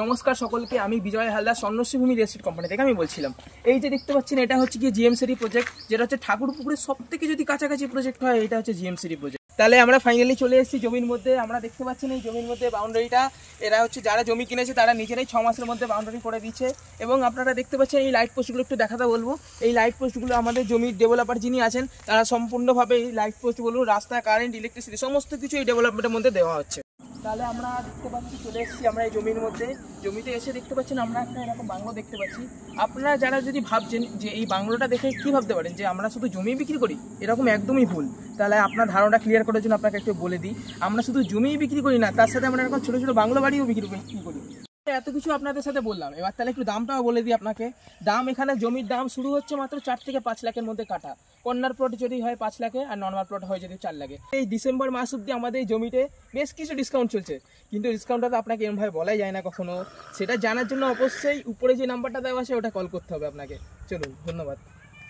নমস্কার সকলকে, আমি বিজয় Haldar Swarnashri real estate company থেকে আমি বলছিলাম। এই যে দেখতে পাচ্ছেন, এটা হচ্ছে কি জিএমসিডি প্রজেক্ট, যেটা হচ্ছে ঠাকুরপুকুরের সব থেকে যদি কাছাকাছি প্রজেক্ট হয়, এটা হচ্ছে জিএমসিডি প্রজেক্ট। তাহলে আমরা ফাইনালি চলে এসেছি জমির মধ্যে। আমরা দেখতে পাচ্ছেন এই জমির মধ্যে বাউন্ডারিটা, এরা হচ্ছে যারা জমি কিনেছে তারা নিজেরাই 6 মাসের মধ্যে বাউন্ডারি করে দিচ্ছে। এবং আপনারা দেখতে পাচ্ছেন এই লাইট পোস্টগুলো একটু দেখাতে বলবো। এই লাইট পোস্টগুলো আমাদের জমির ডেভেলপার যিনি আছেন, তারা সম্পূর্ণভাবে এই লাইট পোস্টগুলো, রাস্তা, কারেন্ট, ইলেকট্রিসিটি সমস্ত কিছু এই ডেভেলপমেন্টের মধ্যে দেওয়া হচ্ছে। তাহলে আমরা দেখতে পাচ্ছি চলে এসেছি আমরা এই জমির মধ্যে। জমিতে এসে দেখতে পাচ্ছেন আমরা একটা এরকম বাংলো দেখতে পাচ্ছি। আপনারা যারা যদি ভাবছেন যে এই বাংলোটা দেখে কী ভাবতে পারেন যে আমরা শুধু জমি বিক্রি করি, এরকম একদমই ভুল। তাহলে আপনার ধারণাটা ক্লিয়ার করার জন্য আপনাকে একটু বলে দিই, আমরা শুধু জমিই বিক্রি করি না, তার সাথে আমরা এরকম ছোটো ছোটো বাংলো বাড়িও বিক্রি করি। এত কিছু আপনাদের সাথে বললাম, এবার তাহলে একটু দামটাও বলে দিই আপনাকে। দাম এখানে জমির দাম শুরু হচ্ছে মাত্র 4 থেকে 5 লাখের মধ্যে কাটা। কর্নার প্লট যদি হয় 5 লাখে, আর নর্মাল প্লট হয় যদি 4 লাখে। এই ডিসেম্বর মাস অব্দি আমাদের এই জমিতে বেশ কিছু ডিসকাউন্ট চলছে, কিন্তু ডিসকাউন্টটা তো আপনাকে এরমভাবে বলাই যায় না কখনো। সেটা জানার জন্য অবশ্যই উপরে যে নাম্বারটা দেওয়া আছে ওটা কল করতে হবে আপনাকে। চলুন, ধন্যবাদ।